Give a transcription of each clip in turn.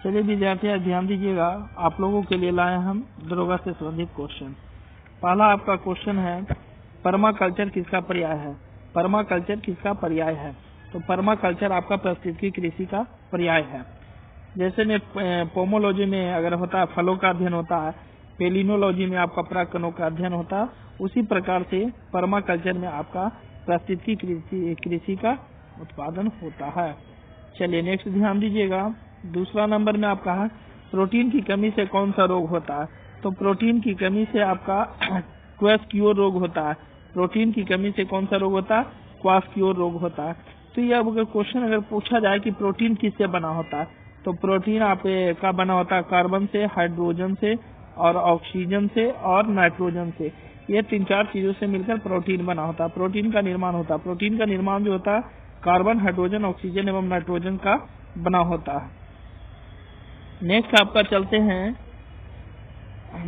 चलिए विद्यार्थी ध्यान दीजिएगा, आप लोगों के लिए लाए हम दरोगा से संबंधित क्वेश्चन। पहला आपका क्वेश्चन है, पर्माकल्चर किसका पर्याय है? पर्माकल्चर किसका पर्याय है? तो पर्माकल्चर आपका पारिस्थितिकी कृषि का पर्याय है। जैसे में पोमोलॉजी में अगर होता है फलों का अध्ययन होता है, पेलिनोलॉजी में आपका परागकणों का अध्ययन होता है, उसी प्रकार से पर्माकल्चर में आपका पारिस्थितिकी कृषि का उत्पादन होता है। चलिए नेक्स्ट ध्यान दीजिएगा, दूसरा नंबर में आपका है प्रोटीन की कमी से कौन सा रोग होता है? तो प्रोटीन की कमी से आपका क्वाशक्योर रोग होता है। प्रोटीन की कमी से कौन सा रोग होता है? क्वाशक्योर रोग होता है। तो ये अब अगर क्वेश्चन अगर पूछा जाए कि प्रोटीन किससे बना होता है, तो प्रोटीन आप का बना होता है कार्बन से, हाइड्रोजन से और ऑक्सीजन से और नाइट्रोजन से। ये 3-4 चीजों से मिलकर प्रोटीन बना होता है, प्रोटीन का निर्माण होता है। प्रोटीन का निर्माण जो होता है कार्बन, हाइड्रोजन, ऑक्सीजन एवं नाइट्रोजन का बना होता है। नेक्स्ट आपका चलते हैं,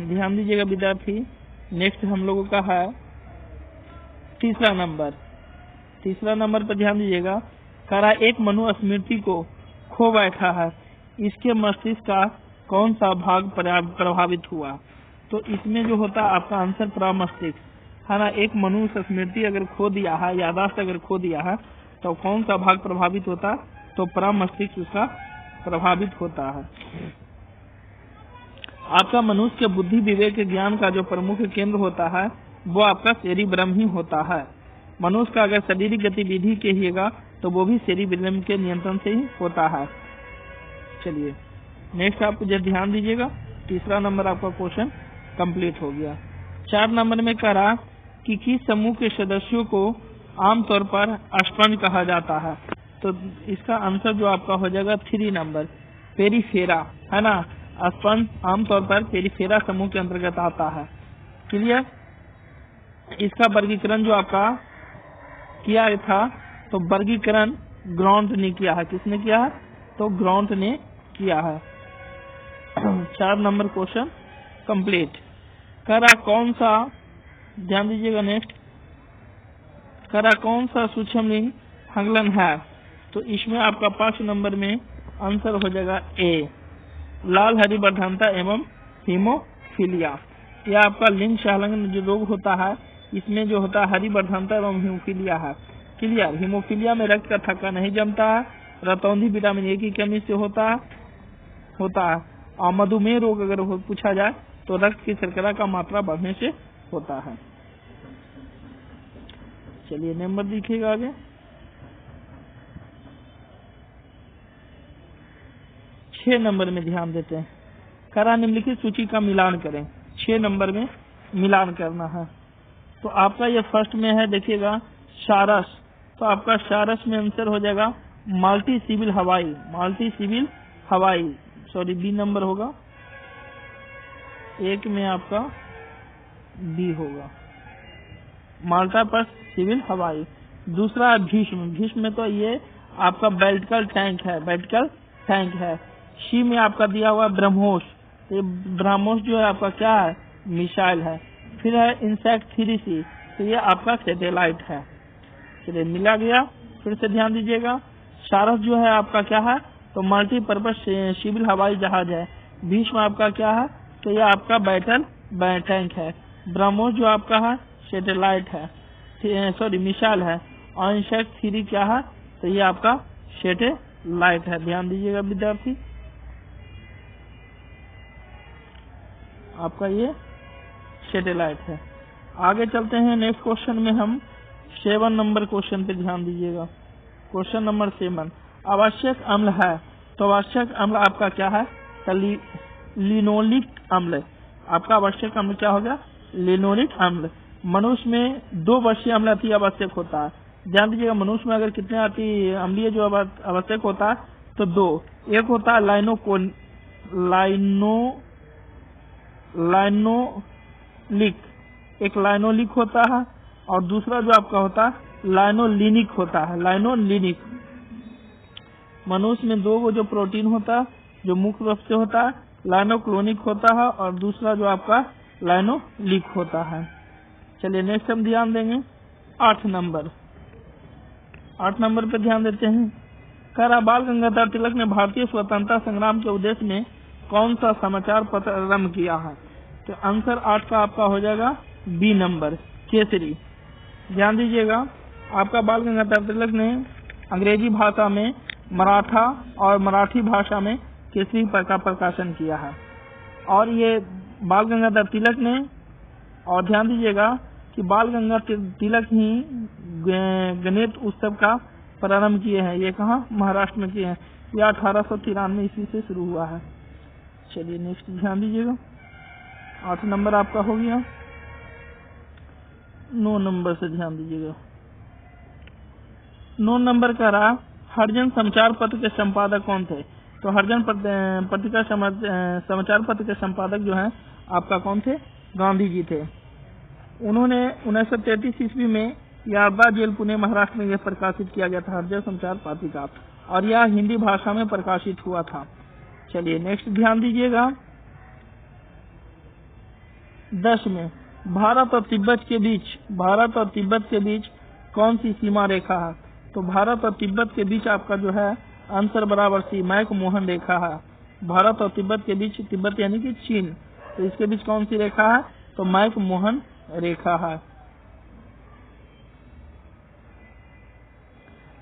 ध्यान दीजिएगा विद्यार्थी, नेक्स्ट हम लोगों का है तीसरा नंबर। तीसरा नंबर पर ध्यान दीजिएगा, करा एक मनु स्मृति को खो बैठा है, इसके मस्तिष्क का कौन सा भाग प्रभावित हुआ? तो इसमें जो होता है आपका आंसर प्रमस्तिष्क है ना। एक मनु स्मृति अगर खो दिया है, यादाश्त अगर खो दिया है, तो कौन सा भाग प्रभावित होता? तो प्रमस्तिष्क उसका प्रभावित होता है। आपका मनुष्य के बुद्धि, विवेक, ज्ञान का जो प्रमुख केंद्र होता है वो आपका सेरिब्रम ही होता है। मनुष्य का अगर शारीरिक गतिविधि कहिएगा तो वो भी सेरिब्रम के नियंत्रण से ही होता है। चलिए नेक्स्ट आपको जब ध्यान दीजिएगा, तीसरा नंबर आपका क्वेश्चन कंप्लीट हो गया। 4 नंबर में कह रहा कि किस समूह के सदस्यों को आमतौर पर स्पंज कहा जाता है? तो इसका आंसर जो आपका हो जाएगा 3 नंबर, पेरिफेरा है ना। स्पंज आमतौर पर पेरिफेरा समूह के अंतर्गत आता है। क्लियर? इसका वर्गीकरण जो आपका किया था, तो वर्गीकरण ग्राउंड ने किया है। किसने किया है? तो ग्राउंड ने किया है। 4 नंबर क्वेश्चन कंप्लीट। करा कौन सा, ध्यान दीजिएगा नेक्स्ट, करा कौन सा सूक्ष्मलिंग हंगलन है? तो इसमें आपका 5 नंबर में आंसर हो जाएगा ए, लाल हरिवर्धनता एवं हीमोफीलिया। यह आपका लिंग संलग्न जो रोग होता है, इसमें जो होता है हरिवर्धनता एवं हीमोफीलिया है। क्लियर? हीमोफीलिया में रक्त का थक्का नहीं जमता है, रतौंधी विटामिन ए की कमी से होता है। और मधुमेह रोग अगर पूछा जाए तो रक्त की शर्करा का मात्रा बढ़ने से होता है। चलिए नंबर देखिएगा आगे। 6 नंबर में ध्यान देते हैं, करा निम्नलिखित सूची का मिलान करें। 6 नंबर में मिलान करना है। तो आपका ये फर्स्ट में है, देखिएगा सारस। तो आपका सारस में आंसर हो जाएगा मल्टी सिविल हवाई, सॉरी बी नंबर होगा, 1 में आपका बी होगा, माल्टा पर सिविल हवाई। दूसरा भीष्म में तो ये आपका बेल्टिकल टैंक है। सी में आपका दिया हुआ ब्रह्मोस, ये ब्रह्मोस जो है आपका क्या है? मिसाइल है। फिर है इंसेक्ट 3C, तो ये आपका सैटेलाइट है। चलिए मिला गया। फिर से ध्यान दीजिएगा, सारस जो है आपका क्या है? तो मल्टीपर्पज सिविल हवाई जहाज है। भीष्म आपका क्या है? तो ये आपका बैटल टैंक है। ब्रह्मोस जो आपका है सैटेलाइट है, सॉरी मिसाइल है। और इंसेक्ट 3 क्या है? तो ये आपका सैटेलाइट है। ध्यान दीजिएगा विद्यार्थी, आपका ये सैटेलाइट है। आगे चलते हैं नेक्स्ट क्वेश्चन में, हम 7 नंबर क्वेश्चन पे ध्यान दीजिएगा। क्वेश्चन नंबर 7, आवश्यक अम्ल है। तो आवश्यक अम्ल आपका क्या है? लिनोलिक अम्ल। आपका आवश्यक अम्ल क्या होगा? लिनोलिक अम्ल। मनुष्य में 2 वर्षीय अम्ल अति आवश्यक होता है। ध्यान दीजिएगा, मनुष्य में अगर कितने अति अम्लीय जो आवश्यक होता है, तो 2। एक होता है लाइनोलिक, एक लाइनोलिक होता है, और दूसरा जो आपका होता है लाइनोलिनिक होता है। लाइनोलिनिक। मनुष्य में 2 जो प्रोटीन होता है जो मुख्य रूप से होता है लाइनोक्लोनिक होता है, और दूसरा जो आपका लाइनोलिक होता है। चलिए नेक्स्ट हम ध्यान देंगे 8 नंबर। 8 नंबर पे ध्यान देते हैं, कह रहा बाल गंगाधर तिलक ने भारतीय स्वतंत्रता संग्राम के उद्देश्य में कौन सा समाचार पत्र आरम्भ किया है? तो आंसर 8 का आपका हो जाएगा बी नंबर, केसरी। ध्यान दीजिएगा, आपका बाल गंगाधर तिलक ने अंग्रेजी भाषा में मराठा और मराठी भाषा में केसरी का प्रकाशन किया है। और ये बाल गंगाधर तिलक ने, और ध्यान दीजिएगा कि बाल गंगाधर तिलक ही गणित उत्सव का प्रारंभ किए हैं। ये कहाँ? महाराष्ट्र में किए हैं। यह 1893 ईस्वी से शुरू हुआ है। चलिए नेक्स्ट ध्यान दीजिएगा, 8 नंबर आपका हो गया। 9 नंबर से ध्यान दीजिएगा। 9 नंबर का रहा हरिजन समाचार पत्र के संपादक कौन थे? तो हरिजन पत्रिका समाचार पत्र के संपादक जो है आपका कौन थे? गांधी जी थे। उन्होंने 1933 ईस्वी में यारदा जेल पुणे महाराष्ट्र में यह प्रकाशित किया गया था, हरिजन समाचार पत्रिका, और यह हिंदी भाषा में प्रकाशित हुआ था। चलिए नेक्स्ट ध्यान दीजिएगा। 10 में भारत और तिब्बत के बीच कौन सी सीमा रेखा है? तो भारत और तिब्बत के बीच आपका जो है आंसर बराबर सी मैक मोहन रेखा है। भारत और तिब्बत के बीच, तिब्बत यानी कि चीन, तो इसके बीच कौन सी रेखा है? तो मैक मोहन रेखा है।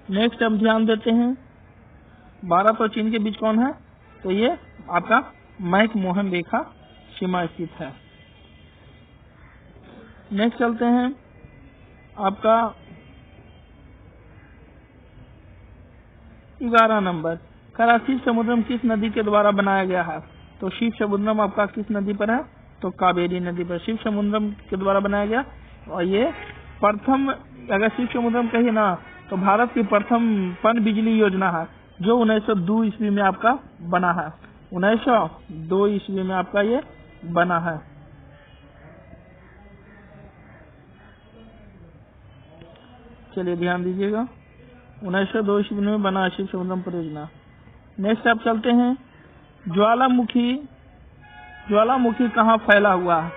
नेक्स्ट अब ध्यान देते हैं, भारत और चीन के बीच कौन है? तो ये आपका मैक मोहन रेखा सीमा स्थित है। नेक्स्ट चलते हैं, आपका 11 नंबर, शिव समुद्रम किस नदी के द्वारा बनाया गया है? तो शिव समुद्रम आपका किस नदी पर है? तो कावेरी नदी पर शिव समुद्रम के द्वारा बनाया गया। और ये प्रथम, अगर शिव समुद्रम कहिए ना, तो भारत की प्रथम पन बिजली योजना है, जो 1902 ईस्वी में आपका बना है। 1902 ईस्वी में आपका ये बना है। चलिए ध्यान दीजिएगा, 1902 ईस्वी में बना है शिव समुद्रम परियोजना। नेक्स्ट आप चलते हैं, ज्वालामुखी कहाँ फैला हुआ है?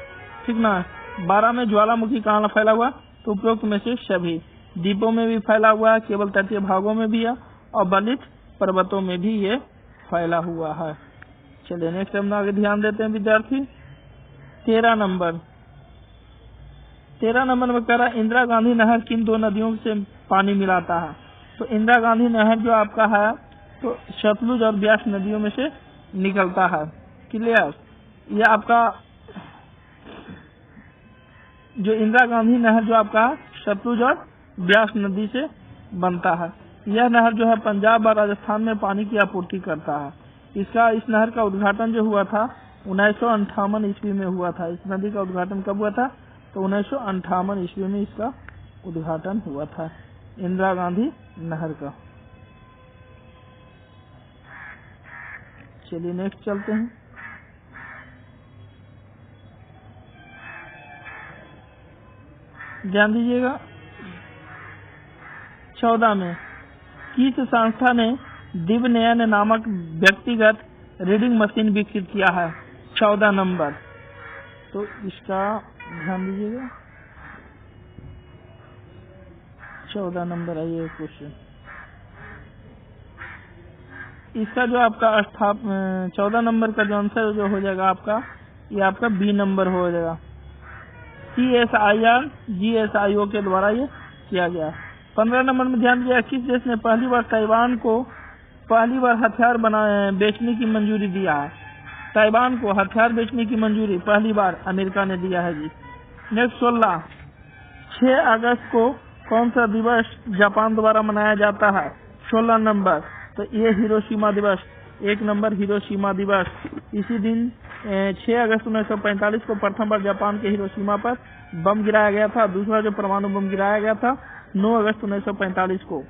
ठीक ना, 12 में ज्वालामुखी कहाँ फैला हुआ? तो उपरोक्त में से सभी द्वीपों में भी फैला हुआ है, केवल तटीय भागों में भी है, और बलित पर्वतों में भी ये फैला हुआ है। चलिए नेक्स्ट हम आगे ध्यान देते हैं विद्यार्थी। 13 नंबर में कह रहा इंदिरा गांधी नहर किन 2 नदियों से पानी मिलाता है? तो इंदिरा गांधी नहर जो आपका है तो सतलुज और ब्यास नदियों में से निकलता है। क्लियर? ये आपका जो इंदिरा गांधी नहर जो आपका सतलुज और ब्यास नदी से बनता है। यह नहर जो है पंजाब और राजस्थान में पानी की आपूर्ति करता है। इस नहर का उद्घाटन जो हुआ था 1958 ईस्वी में हुआ था। इस नदी का उद्घाटन कब हुआ था? तो 1958 ईस्वी में इसका उद्घाटन हुआ था, इंदिरा गांधी नहर का। चलिए नेक्स्ट चलते हैं, ध्यान दीजिएगा। 14 में किस संस्था ने दिव्यनयन नामक व्यक्तिगत रीडिंग मशीन विकसित किया है? 14 नंबर, तो इसका ध्यान दीजिएगा। 14 नंबर है ये क्वेश्चन। इसका जो आपका 14 नंबर का जो आंसर जो हो जाएगा आपका, ये आपका बी नंबर हो जाएगा। CSIR GSIO के द्वारा ये किया गया। 15 नंबर में ध्यान दिया, किस देश ने पहली बार ताइवान को हथियार बेचने की मंजूरी दिया है? ताइवान को हथियार बेचने की मंजूरी पहली बार अमेरिका ने दिया है जी। नेक्स्ट 16, 6 अगस्त को कौन सा दिवस जापान द्वारा मनाया जाता है? 16 नंबर, तो ये हिरोशिमा दिवस। 1 नंबर हिरोशिमा दिवस। इसी दिन 6 अगस्त 1945 को प्रथम बार जापान के हिरोशिमा पर बम गिराया गया था। दूसरा जो परमाणु बम गिराया गया था 9 अगस्त 1945 को।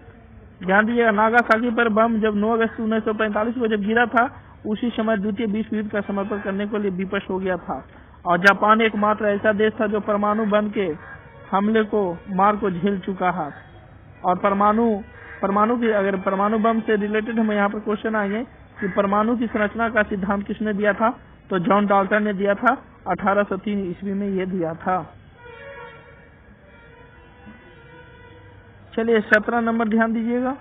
ध्यान दीजिएगा, नागासाकी पर बम जब 9 अगस्त 1945 को जब गिरा था, उसी समय द्वितीय विश्व युद्ध का समर्पण करने के लिए विवश हो गया था। और जापान एकमात्र ऐसा देश था जो परमाणु बम के हमले को मार को झेल चुका है। और परमाणु की, अगर परमाणु बम से रिलेटेड हम यहाँ पर क्वेश्चन आएंगे कि परमाणु की संरचना का सिद्धांत किसने दिया था? तो जॉन डाल्टन ने दिया था, 1803 ईस्वी में ये दिया था। चलिए 17 नंबर ध्यान दीजिएगा।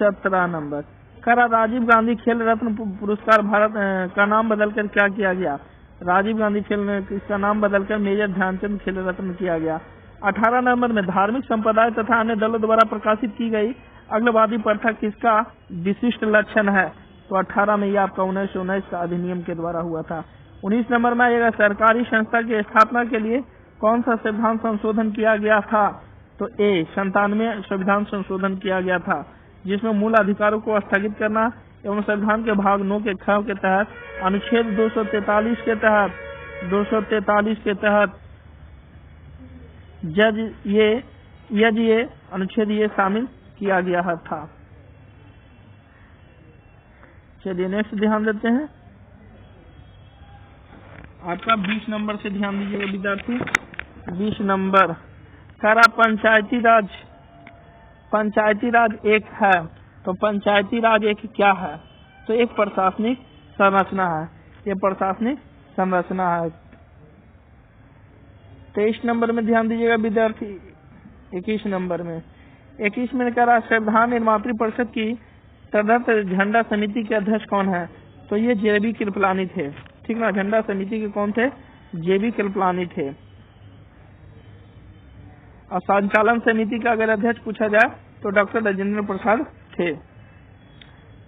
17 नंबर। करा राजीव गांधी खेल रत्न पुरस्कार भारत का नाम बदलकर क्या किया गया? राजीव गांधी खेल इसका नाम बदलकर मेजर ध्यानचंद खेल रत्न किया गया। 18 नंबर में धार्मिक संप्रदाय तथा अन्य दलों द्वारा प्रकाशित की गई अग्रवादी प्रथा किसका विशिष्ट लक्षण है? तो 18 में ये आपका 1919 का अधिनियम के द्वारा हुआ था। 19 नंबर में आएगा सरकारी संस्था की स्थापना के लिए कौन सा संविधान संशोधन किया गया था? तो ए 97 संविधान संशोधन किया गया था, जिसमें मूल अधिकारों को स्थगित करना एवं संविधान के भाग 9 के ख के तहत अनुच्छेद 243 के तहत ये अनुच्छेद ये शामिल किया गया था। चलिए नेक्स्ट ध्यान देते हैं। आपका 20 नंबर से ध्यान दीजिएगा विद्यार्थी। 20 नंबर करा पंचायती राज एक है, तो पंचायती राज एक क्या है? तो एक प्रशासनिक संरचना है, ये प्रशासनिक संरचना है। 23 नंबर में ध्यान दीजिएगा विद्यार्थी। 21 नंबर में करा संविधान निर्मात्री परिषद की तदर्थ झंडा समिति के अध्यक्ष कौन है? तो ये जेबी कृपलानी थे, ठीक ना। झंडा समिति के कौन थे? जेबी कृपलानी थे। और संचालन समिति का अगर अध्यक्ष पूछा जाए तो डॉक्टर राजेंद्र प्रसाद थे।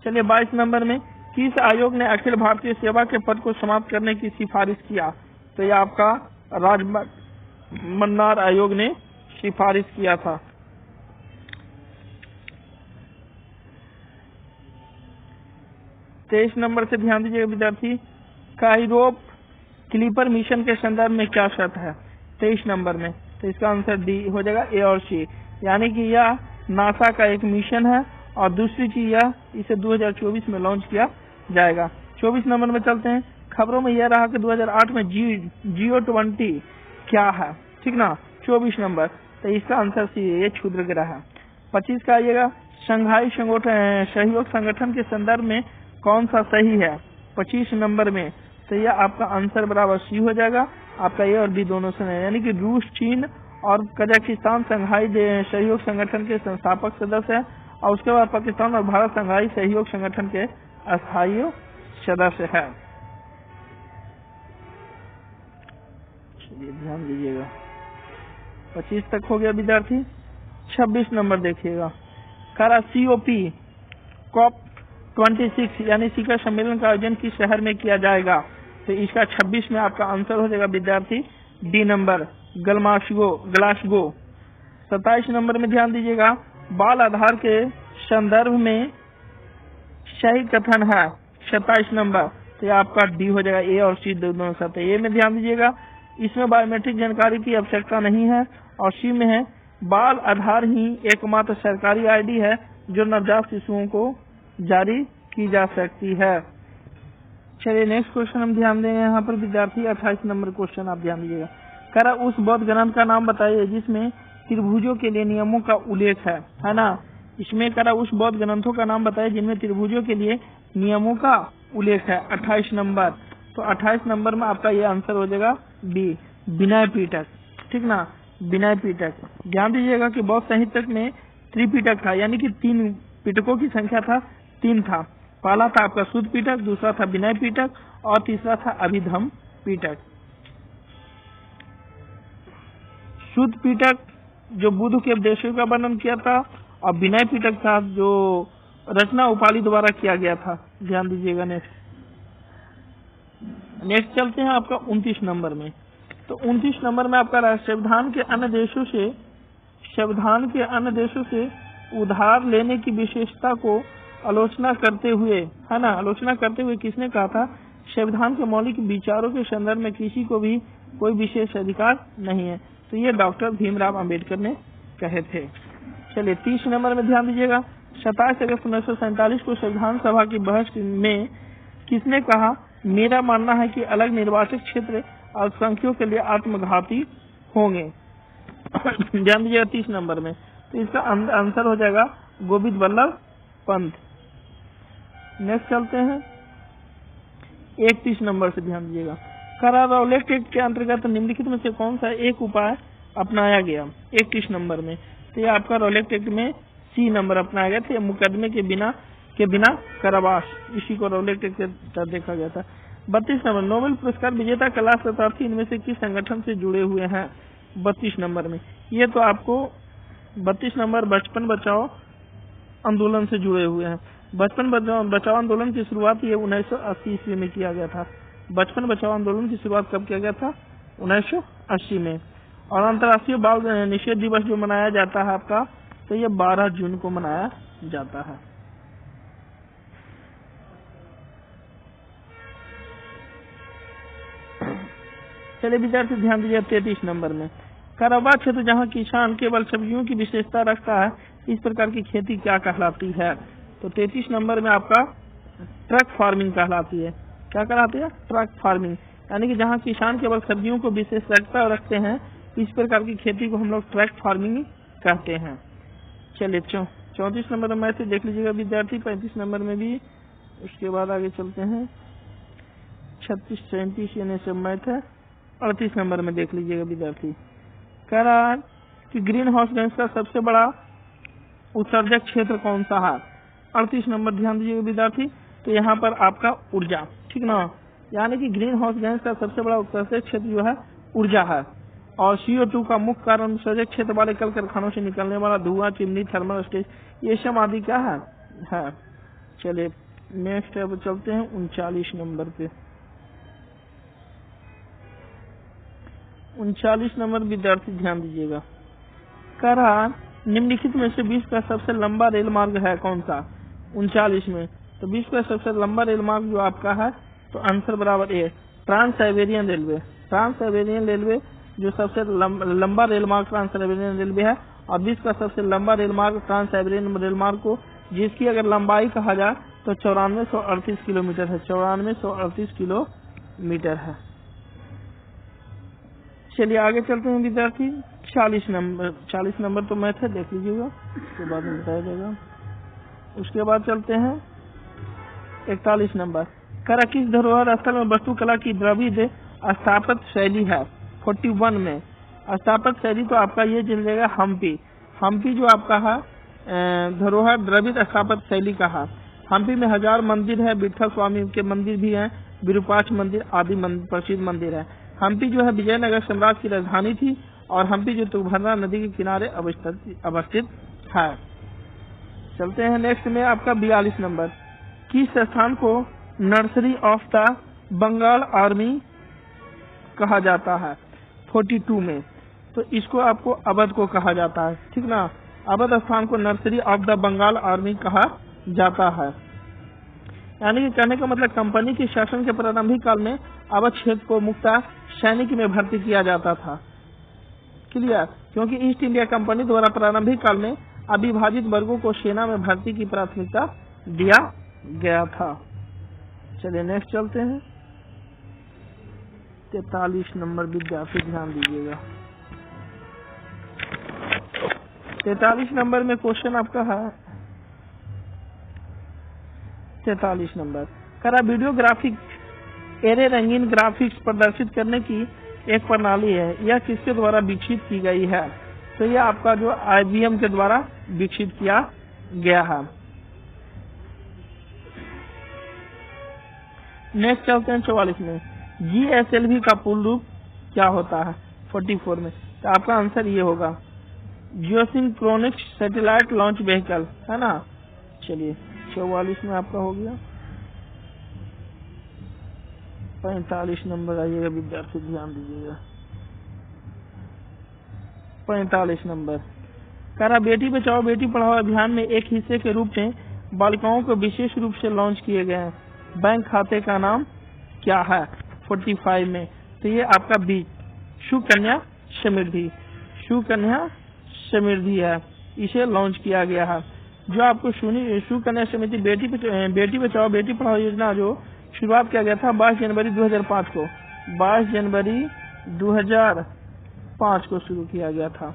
चलिए 22 नंबर में किस आयोग ने अखिल भारतीय सेवा के पद को समाप्त करने की सिफारिश किया? तो ये आपका मन्नार आयोग ने सिफारिश किया था। तेईस नंबर से ध्यान दीजिएगा विद्यार्थी। काइरोप क्लीपर मिशन के संदर्भ में क्या शर्त है? 23 नंबर में, तो इसका आंसर डी हो जाएगा, ए और सी। यानी कि यह नासा का एक मिशन है और दूसरी चीज यह इसे 2024 में लॉन्च किया जाएगा। 24 नंबर में चलते हैं। खबरों में यह रहा कि 2008 में G20 क्या है, ठीक ना। 24 नंबर, तो इसका आंसर सी है, ये क्षुद्र ग्रह है। 25 का आइएगा, शंघाई सहयोग संगठन के संदर्भ में कौन सा सही है? 25 नंबर में, तो यह आपका आंसर बराबर सी हो जाएगा। आपका ए और बी दोनों से नहीं, यानी कि रूस, चीन और कजाकिस्तान शंघाई सहयोग संगठन के संस्थापक सदस्य है और उसके बाद पाकिस्तान और भारत शंघाई सहयोग संगठन के अस्थायी सदस्य है। चलिए ध्यान दीजिएगा। 25 तक हो गया विद्यार्थी। 26 नंबर देखिएगा। करा COP 26 यानी शिखर सम्मेलन का आयोजन किस शहर में किया जाएगा? तो इसका 26 में आपका आंसर हो जाएगा विद्यार्थी, डी नंबर, ग्लासगो। 27 नंबर में ध्यान दीजिएगा। बाल आधार के संदर्भ में सही कथन है 27 नंबर, तो ये आपका डी हो जाएगा, ए और सी दोनों साथ। ए में ध्यान दीजिएगा, इसमें बायोमेट्रिक जानकारी की आवश्यकता नहीं है और सी में है बाल आधार ही एकमात्र सरकारी आईडी है जो नवजात शिशुओं को जारी की जा सकती है। चलिए नेक्स्ट क्वेश्चन हम ध्यान देंगे यहाँ पर विद्यार्थी। 28 नंबर क्वेश्चन आप ध्यान दीजिएगा। करा उस बौद्ध ग्रंथ का नाम बताइए जिसमें त्रिभुजों के लिए नियमों का उल्लेख है ना। इसमें करा उस बौद्ध ग्रंथों का नाम बताइए जिनमें त्रिभुजों के लिए नियमों का उल्लेख है। 28 नंबर, तो 28 नंबर में आपका ये आंसर हो जाएगा बी, विनय पिटक, ठीक ना, विनय पिटक। ध्यान दीजिएगा कि बौद्ध साहित्य में त्रिपिटक था, यानी कि 3 पिटकों की संख्या था, 3 था। पहला था आपका शुद्ध पिटक, दूसरा था विनय पिटक और तीसरा था अभिधम पिटक। शुद्ध पिटक जो बुद्ध के उपदेशों का वर्णन किया था और विनय पिटक था जो रचना उपालि द्वारा किया गया था। ध्यान दीजिएगा। नेक्स्ट चलते हैं आपका 29 नंबर में। तो 29 नंबर में आपका संविधान के अन्य देशों से उधार लेने की विशेषता को आलोचना करते हुए, है ना, आलोचना करते हुए किसने कहा था? संविधान के मौलिक विचारों के संदर्भ में किसी को भी कोई विशेष अधिकार नहीं है, तो ये डॉक्टर भीमराव अंबेडकर ने कहे थे। चलिए 30 नंबर में ध्यान दीजिएगा। 27 अगस्त 1947 को संविधान सभा की बहस में किसने कहा, मेरा मानना है कि अलग निर्वाचित क्षेत्र अल्पसंख्यकों के लिए आत्मघाती होंगे। ध्यान दीजिएगा 30 नंबर में, तो इसका आंसर हो जाएगा गोविंद वल्लभ पंत। नेक्स्ट चलते हैं 31 नंबर से ध्यान दीजिएगा। करा रौलेट एक्ट के अंतर्गत निम्नलिखित में से कौन सा एक उपाय अपनाया गया? 31 नंबर में, तो ये आपका रौलेट एक्ट में सी नंबर अपनाया गया था। ये मुकदमे के बिना कारावास, इसी को रोलेक्ट कर देखा गया था। 32 नंबर, नोबेल पुरस्कार विजेता कला शताब्दी इनमें से किस संगठन से जुड़े हुए हैं? 32 नंबर में ये तो आपको 32 नंबर बचपन बचाओ आंदोलन से जुड़े हुए हैं। बचपन बचाओ आंदोलन की शुरुआत ये 1980 ईस्वी में किया गया था। बचपन बचाओ आंदोलन की शुरुआत कब किया गया था? 1980 में। और अंतर्राष्ट्रीय बाल निषेध दिवस जो मनाया जाता है आपका, तो ये 12 जून को मनाया जाता है। चलिए विद्यार्थी ध्यान दीजिए 33 नंबर में, कराबा क्षेत्र जहाँ किसान केवल सब्जियों की विशेषता रखता है, इस प्रकार की खेती क्या कहलाती है? तो 33 नंबर में आपका ट्रक फार्मिंग कहलाती है। क्या कहलाती है? ट्रक फार्मिंग, यानी कि जहाँ किसान केवल सब्जियों को विशेषता रखते हैं, इस प्रकार की खेती को हम लोग ट्रक फार्मिंग कहते हैं। चलिए 34 नंबर में ऐसे देख लीजिएगा विद्यार्थी, 35 नंबर में भी। उसके बाद आगे चलते हैं 36, 37 यानी सब मैथ है। 38 नंबर में देख लीजिएगा विद्यार्थी, कह रहा है कि ग्रीन हाउस गैस का सबसे बड़ा उत्सर्जक क्षेत्र कौन सा है? 38 नंबर ध्यान दीजिएगा विद्यार्थी, तो यहाँ पर आपका ऊर्जा, ठीक ना, यानी कि ग्रीन हाउस गैस का सबसे बड़ा उत्सर्जक क्षेत्र जो है ऊर्जा है। और CO2 का मुख्य कारण उत्सर्जक क्षेत्र वाले कल कारखानों से निकलने वाला धुआं, चिमनी, थर्मल स्टेज, ये सब आदि क्या है। चलिए नेक्स्ट अब चलते हैं 39 नंबर पे। 39 नंबर विद्यार्थी ध्यान दीजिएगा, कह रहा निम्नलिखित में से विश्व का सबसे लंबा रेल मार्ग है कौन सा? 39 में, तो विश्व का सबसे लंबा रेल मार्ग जो आपका है, तो आंसर बराबर A, trans Siberian railway. Trans Siberian railway जो सबसे लंबा रेल मार्ग ट्रांस साइबेरियन रेलवे है, और विश्व का सबसे लंबा रेल मार्ग ट्रांस साइबेरियन रेल मार्ग को, जिसकी अगर लंबाई कहा जाए तो 9438 किलोमीटर है। 9438 किलोमीटर है। चलिए आगे चलते हैं विद्यार्थी 40 नंबर तो मैथ है, देख लीजिएगा, उसके बाद में बताया जाएगा। उसके बाद चलते हैं 41 नंबर, करा किस धरोहर स्थल में वास्तुकला की द्रविड़ स्थापत्य शैली है? 41 में स्थापत्य शैली तो आपका ये चल जाएगा हम्पी जो आपका है धरोहर द्रविड़ स्थापत्य शैली का है। हम्पी में 1000 मंदिर है, विठल स्वामी के मंदिर भी है, विरूपाक्ष मंदिर आदि प्रसिद्ध मंदिर है। हम्पी जो है विजयनगर साम्राज्य की राजधानी थी, और हम्पी जो तुंगभद्रा नदी के किनारे अवस्थित है। चलते हैं नेक्स्ट में आपका 42 नंबर, किस स्थान को nursery of the Bengal army कहा जाता है? 42 में, तो इसको आपको अवध को कहा जाता है, ठीक ना। अवध स्थान को nursery of the Bengal army कहा जाता है। यानी कि कहने का मतलब कंपनी के शासन के प्रारंभिक काल में अवध क्षेत्र को मुख्यतः सैनिक में भर्ती किया जाता था। क्लियर, क्योंकि ईस्ट इंडिया कंपनी द्वारा प्रारंभिक काल में अविभाजित वर्गों को सेना में भर्ती की प्राथमिकता दिया गया था। चलिए नेक्स्ट चलते हैं 43 नंबर विद्यार्थी ध्यान दीजिएगा। 43 नंबर में क्वेश्चन आपका है 43 नंबर, करा वीडियो ग्राफिक एरे रंगीन ग्राफिक्स प्रदर्शित करने की एक प्रणाली है, यह किसके द्वारा विकसित की गई है? तो यह आपका जो IBM के द्वारा विकसित किया गया है। नेक्स्ट चलते हैं 44 में, GSLV का पूर्ण रूप क्या होता है? 44 में, तो आपका आंसर ये होगा जियोसिंक्रोनिक सैटेलाइट लॉन्च व्हीकल, है ना। चलिए 44 में आपका हो गया। 45 नंबर आइएगा विद्यार्थी ध्यान दीजिएगा। 45 नंबर, करा बेटी बचाओ बेटी पढ़ाओ अभियान में एक हिस्से के रूप में बालिकाओं को विशेष रूप से लॉन्च किए गए हैं बैंक खाते का नाम क्या है? 45 में, तो ये आपका बी सुकन्या समृद्धि है, इसे लॉन्च किया गया है। जो आपको सुकन्या समृद्धि बेटी बचाओ बेटी पढ़ाओ योजना जो शुरुआत किया गया था 22 जनवरी 2005 को, 22 जनवरी 2005 को शुरू किया गया था।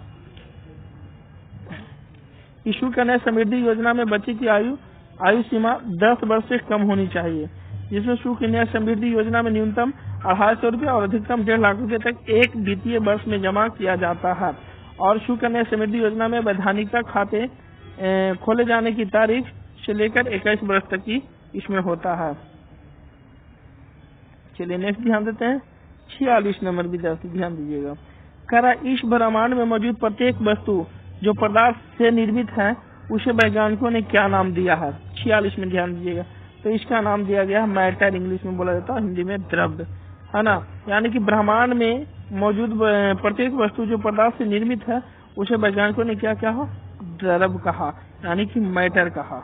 इस सुकन्या समृद्धि योजना में बच्चे की आयु सीमा 10 वर्ष से कम होनी चाहिए, जिसमें सुकन्या समृद्धि योजना में न्यूनतम 250 रुपया और अधिकतम 1.5 लाख रुपए तक एक वित्तीय वर्ष में जमा किया जाता है। और सुकन्या समृद्धि योजना में वैधानिकता खाते खोले जाने की तारीख से लेकर 21 वर्ष तक की इसमें होता है। चलिए नेक्स्ट ध्यान देते हैं 46 नंबर विद्यार्थी ध्यान दीजिएगा। कह रहा इस ब्रह्मांड में मौजूद प्रत्येक वस्तु जो पदार्थ से निर्मित है उसे वैज्ञानिकों ने क्या नाम दिया है। 46 में ध्यान दीजिएगा। तो इसका नाम दिया गया है मैटर, इंग्लिश में बोला जाता है, हिंदी में द्रव्य, है ना। यानी कि ब्रह्मांड में मौजूद प्रत्येक वस्तु जो पदार्थ से निर्मित है उसे वैज्ञानिकों ने क्या कहा, द्रव्य कहा, यानी कि मैटर कहा।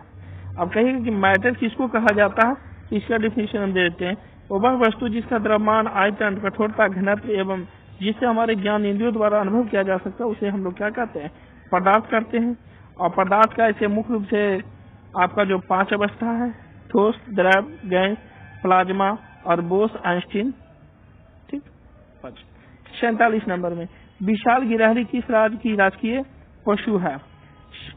अब कहिएगा कि मैटर किसको कहा जाता है, इसका डिफिनेशन हम दे देते हैं। वह वस्तु जिसका द्रव्यमान, आयतन, कठोरता, घनत्व एवं जिससे हमारे ज्ञान इंद्रियों द्वारा अनुभव किया जा सकता है उसे हम लोग क्या कहते हैं, पदार्थ करते हैं। और पदार्थ का ऐसे मुख्य रूप से आपका जो 5 अवस्था है, ठोस, द्रव, गैस, प्लाज्मा और बोस आइंस्टीन, ठीक। 47 नंबर में विशाल गिलहरी किस राज्य की राजकीय पशु है।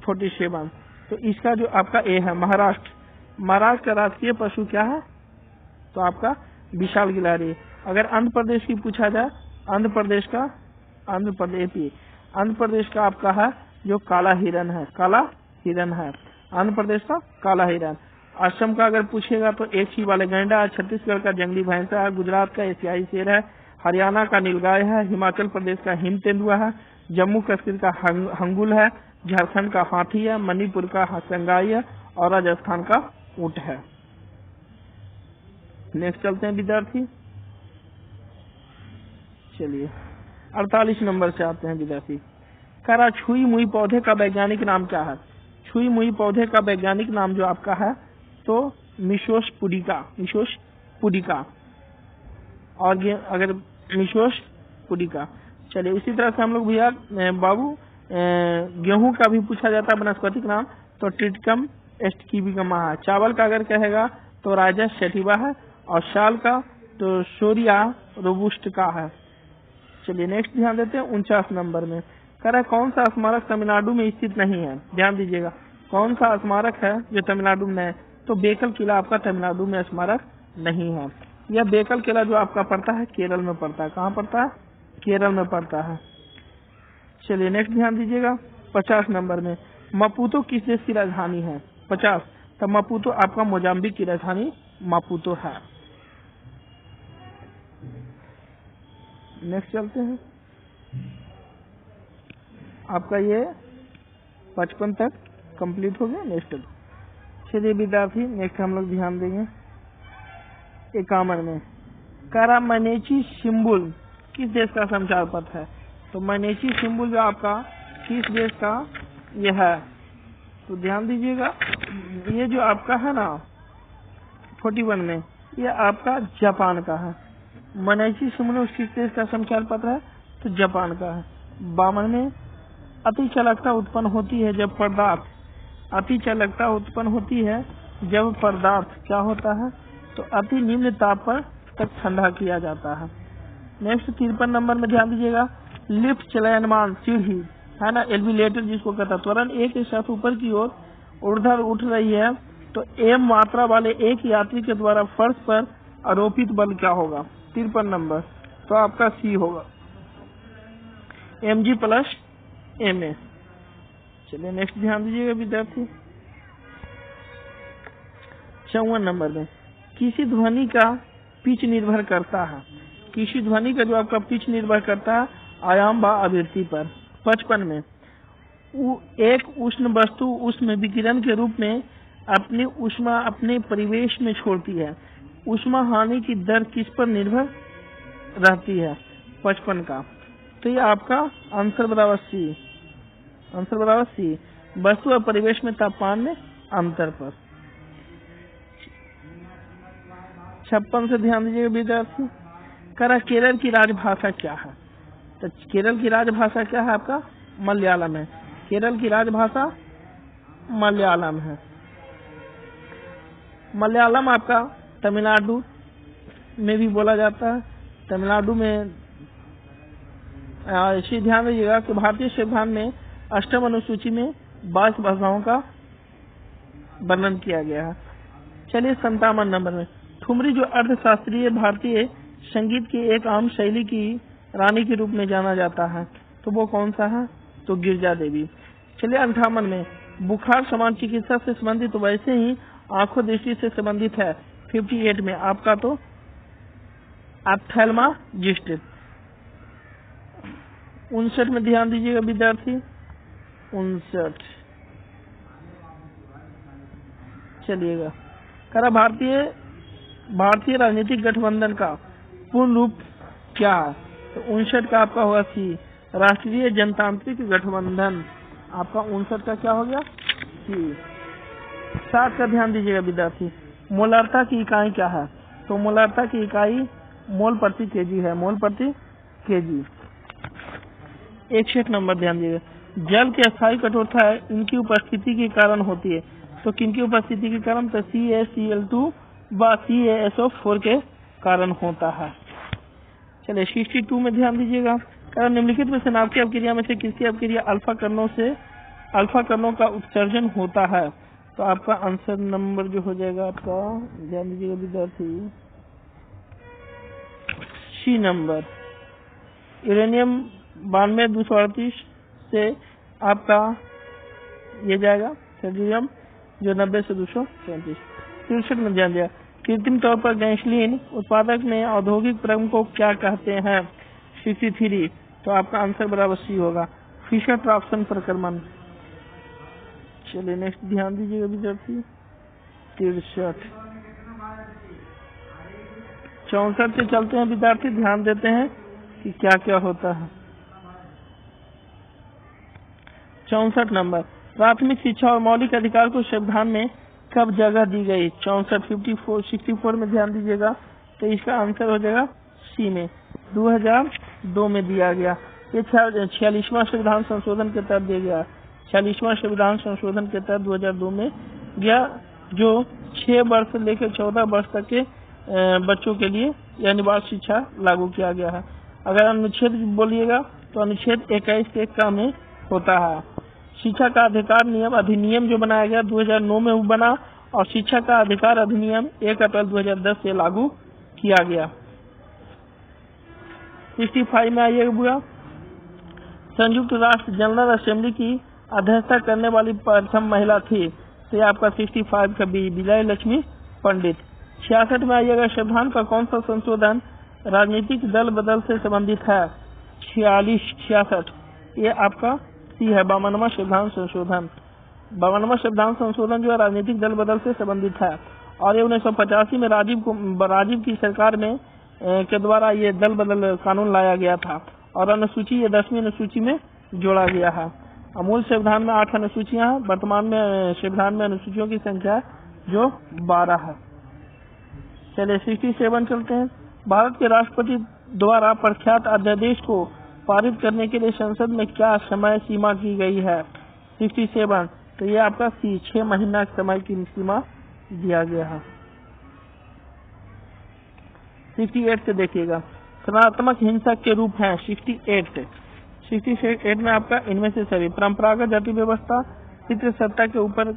47 तो इसका जो आपका ए है महाराष्ट्र, महाराष्ट्र का राजकीय पशु क्या है, तो आपका विशाल गिलहरी। अगर आंध्र प्रदेश की पूछा जाए, आंध्र प्रदेश का आपका है जो काला हिरन है, काला हिरन है आंध्र प्रदेश का काला हिरन। असम का अगर पूछेगा तो एक ही वाले गैंडा है, छत्तीसगढ़ का जंगली भैंसा है, गुजरात का एशियाई शेर है, हरियाणा का नीलगाय है, हिमाचल प्रदेश का हिम तेंदुआ है, जम्मू कश्मीर का हंगुल है, झारखंड का हाथी है, मणिपुर का संगाई है और राजस्थान का ऊंट है। नेक्स्ट चलते हैं विद्यार्थी। चलिए 48 नंबर से आते हैं विद्यार्थी। कह रहा छुई मुई पौधे का वैज्ञानिक नाम क्या है। छुई मुई पौधे का वैज्ञानिक नाम जो आपका है तो मिशोस पुडिका और ये अगर मिशोस पुडिका। चलिए इसी तरह से हम लोग भैया बाबू गेहूं का भी पूछा जाता है वनस्पतिक नाम तो ट्रिटिकम एस्टिबिकमा है। चावल का अगर कहेगा तो राइजस सैटिवा है और शाल का तो सोरिया रोबुस्टिका है। चलिए नेक्स्ट ध्यान देते हैं 49 नंबर में। कह रहा है कौन सा स्मारक तमिलनाडु में स्थित नहीं है। ध्यान दीजिएगा कौन सा स्मारक है जो तमिलनाडु में है, तो बेकल किला आपका तमिलनाडु में स्मारक नहीं है। यह बेकल किला जो आपका पड़ता है केरल में पड़ता है। कहाँ पड़ता है, केरल में पड़ता है। चलिए नेक्स्ट ध्यान दीजिएगा 50 नंबर में। मापुतो किस देश की राजधानी है। 50 तो मापुतो आपका मोजाम्बिक की राजधानी मापुतो है। नेक्स्ट चलते हैं, आपका ये 55 तक कंप्लीट हो गया। नेक्स्ट चलिए विद्यार्थी नेक्स्ट हम लोग ध्यान देंगे 51 में। कारा मैनेची सिंबुल किस देश का संचार पथ है। तो मैनेची सिंबुल जो आपका किस देश का ये है, तो ध्यान दीजिएगा ये जो आपका है ना 41 में ये आपका जापान का है। मैनेची सिंबुल किस देश का संचार पत्र है, तो जापान का है। 52 में अति चालकता उत्पन्न होती है जब पदार्थ, अति चालकता उत्पन्न होती है जब पदार्थ क्या होता है, तो अति निम्न ताप पर तक ठंडा किया जाता है। नेक्स्ट 53 नंबर में ध्यान दीजिएगा लिफ्ट चलयमान सीढ़ी है ना, एलिवेटर जिसको कहता है, त्वरण एक के साथ ऊपर की ओर ऊर्ध्वाधर उठ रही है तो m मात्रा वाले एक यात्री के द्वारा फर्श पर आरोपित बल क्या होगा। 53 नंबर तो आपका सी होगा, mg प्लस ma। चलिए नेक्स्ट ध्यान दीजिएगा विद्यार्थी 54 नंबर में किसी ध्वनि का पिच निर्भर करता है। किसी ध्वनि का जो आपका पिच निर्भर करता है आयाम व आवृत्ति पर। 55 में एक उष्ण वस्तु उष्ण विकिरण के रूप में अपनी ऊष्मा अपने परिवेश में छोड़ती है। ऊष्मा हानि की दर किस पर निर्भर रहती है। 55 का तो ये आपका आंसर बराबर सी, आंसर बराबर सी, वस्तु और परिवेश में तापमान में अंतर पर। 56 से ध्यान दीजिएगा विद्यार्थी। करा केरल की राजभाषा क्या है। तो केरल की राजभाषा क्या है आपका मलयालम है। केरल की राजभाषा मलयालम है। मलयालम आपका तमिलनाडु में भी बोला जाता है। तमिलनाडु में इसी ध्यान दीजिएगा कि भारतीय संविधान में 8वीं अनुसूची में 22 भाषाओं का वर्णन किया गया है। चलिए 57 नंबर में ठुमरी जो अर्थशास्त्रीय भारतीय संगीत की एक आम शैली की रानी के रूप में जाना जाता है, तो वो कौन सा है, तो गिरजा देवी। चलिए 58 में बुखार समान चिकित्सा से संबंधित, वैसे ही आंखों दृष्टि से संबंधित है। 58 में आपका तो ऑप्थेल्मोलॉजिस्ट। 59 में ध्यान दीजिएगा विद्यार्थी, 59 चलिएगा। करा भारतीय राजनीतिक गठबंधन का पूर्ण रूप क्या है? तो 59 का आपका होगा सी, राष्ट्रीय जनतांत्रिक गठबंधन। आपका 59 का क्या हो गया? सी। 60 का ध्यान दीजिएगा विद्यार्थी, मोलारता की इकाई क्या है? तो मोलारता की इकाई मोल प्रति केजी है, मोल प्रति केजी। 61 नंबर ध्यान दीजिएगा, जल की अस्थायी कठोरता है इनकी उपस्थिति के कारण होती है। तो किनकी उपस्थिति के कारण? तो CaCl2 व CaSO4 के कारण होता है। चलिए 62 में ध्यान दीजिएगा, कारण निम्नलिखित में से नाभिकीय अपक्रिया में से किसकी अपक्रिया अल्फा कणों का उत्सर्जन होता है? तो आपका आंसर नंबर जो हो जाएगा आपका, ध्यान दीजिएगा विद्यार्थी, सी नंबर। यूरेनियम 92-238 से आपका ये जाएगा सोडियम जो 90 से 234। 63 में ध्यान दिया, कृत्रिम तौर पर गैसोलीन उत्पादक में औद्योगिक प्रक्रम को क्या कहते हैं? 63, तो आपका आंसर बराबर सी होगा, फिशर-ट्रॉप्सन प्रक्रमण। चलिए नेक्स्ट ध्यान दीजिएगा विद्यार्थी, 63। 64 से चलते हैं विद्यार्थी, ध्यान देते हैं कि क्या क्या होता है। 64 नंबर, प्राथमिक शिक्षा और मौलिक अधिकार को संविधान में कब जगह दी गई? 64 में ध्यान दीजिएगा, तो इसका आंसर हो जाएगा सी में, 2002 में दिया गया। ये 46वां संविधान संशोधन के तहत दिया गया। 46वां संविधान संशोधन के तहत 2002 में गया, जो 6 वर्ष से लेकर 14 वर्ष तक के बच्चों के लिए यानी बाल शिक्षा लागू किया गया है। अगर अनुच्छेद बोलिएगा तो अनुच्छेद 21 के क में होता है। शिक्षा का अधिकार नियम अधिनियम जो बनाया गया 2009 में बना, और शिक्षा का अधिकार अधिनियम 1 अप्रैल 2010 से लागू किया गया। 65 में आइएगा बुआ, संयुक्त राष्ट्र जनरल असेंबली की अध्यक्षता करने वाली प्रथम महिला थी। तो ये आपका 65 का बी, विजय लक्ष्मी पंडित। 66 में आइएगा, संविधान का कौन सा संशोधन राजनीतिक दल बदल से संबंधित है? 66 ये आपका सी है, 52वां संविधान संशोधन। 52वां संविधान संशोधन जो है राजनीतिक दल बदल से संबंधित है, और ये 1985 में राजीव की सरकार में के द्वारा ये दल बदल कानून लाया गया था, और अनुसूची ये 10वीं अनुसूची में जोड़ा गया है। मूल संविधान में 8 अनुसूचियां हैं, वर्तमान में संविधान में अनुसूचियों की संख्या जो 12 है। चलिए 67 चलते हैं, भारत के राष्ट्रपति द्वारा प्रख्यात अध्यादेश को पारित करने के लिए संसद में क्या समय सीमा की गई है? 67, तो ये आपका सी, 6 महीना समय की सीमा दिया गया है। 68 से देखिएगा, सकारात्मक हिंसक के रूप हैं 68 में आपका इनमें से सभी परंपरागत जाति व्यवस्था, पितृ सत्ता के ऊपर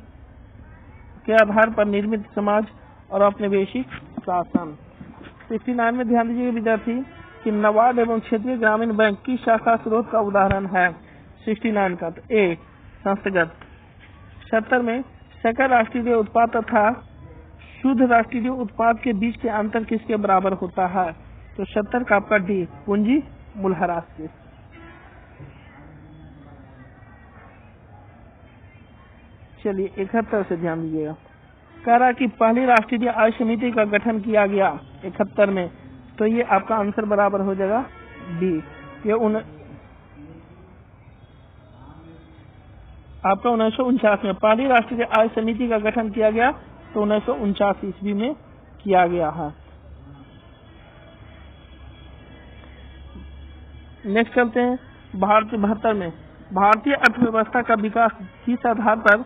के आधार पर निर्मित समाज और औपनिवेशिक शासन। 69 में ध्यान दीजिएगा विद्यार्थी कि नाबार्ड एवं क्षेत्रीय ग्रामीण बैंक की शाखा स्रोत का उदाहरण है। 69 का तो ए संस्थागत। 70 में सकल राष्ट्रीय उत्पाद तथा शुद्ध राष्ट्रीय उत्पाद के बीच के अंतर किसके बराबर होता है? तो 70 का आपका डी, पूंजी मूल्यह्रास के। चलिए 71 से ध्यान दीजिएगा, कह रहा कि पहली राष्ट्रीय आय समिति का गठन किया गया 71 में, तो ये आपका आंसर बराबर हो जाएगा डी। ये आपका 1949 में पहली राष्ट्रीय आय समिति का गठन किया गया, तो 1949 ईस्वी में किया गया है। नेक्स्ट चलते हैं 72 में, भारतीय अर्थव्यवस्था का विकास किस आधार पर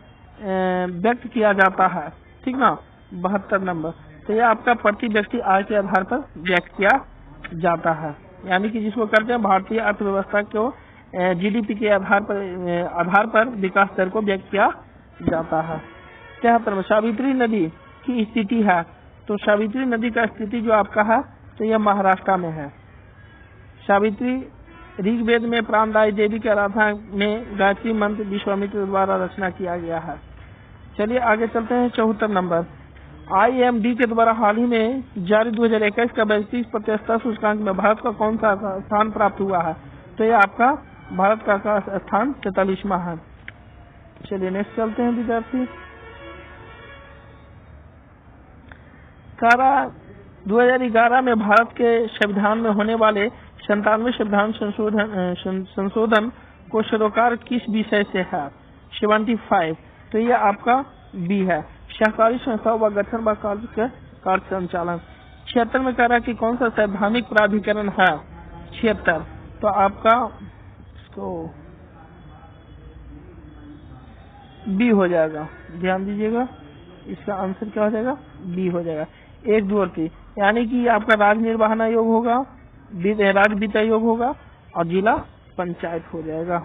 व्यक्त किया जाता है? ठीक ना, 72 नंबर, तो ये आपका प्रति व्यक्ति आय के आधार पर व्यक्त किया जाता है, यानी कि जिसको करते हैं भारतीय अर्थव्यवस्था को जीडीपी के आधार पर विकास दर को व्यक्त किया जाता है। 73 में सावित्री नदी की स्थिति है, तो सावित्री नदी का स्थिति जो आपका है तो यह महाराष्ट्र में है। सावित्री ऋग्वेद में प्राणदायी देवी की आराधना में गायत्री मंत्र विश्वामित्र द्वारा रचना किया गया है। चलिए आगे चलते हैं। 74 नंबर, IMD के द्वारा हाल ही में जारी 2021 का वैश्विक प्रतिष्ठा सूचकांक में भारत का कौन सा स्थान प्राप्त हुआ है? तो ये आपका भारत का स्थान 43वां है। चलिए नेक्स्ट चलते हैं विद्यार्थी। कारा 2011 में भारत के संविधान में होने वाले 97वें संविधान संशोधन को सरोकार किस विषय से है? 75। तो ये आपका बी है, सहकारी संस्थाओं व गठन व कार्य संचालन। 76 में कह रहा है कि कौन सा संवैधानिक प्राधिकरण है? 76। तो आपका इसको बी हो जाएगा, ध्यान दीजिएगा, इसका आंसर क्या हो जाएगा? बी हो जाएगा। 1, 2 और 3, यानी कि आपका राज्य निर्वहन आयोग होगा, राज्य वित्त आयोग होगा और जिला पंचायत हो जाएगा।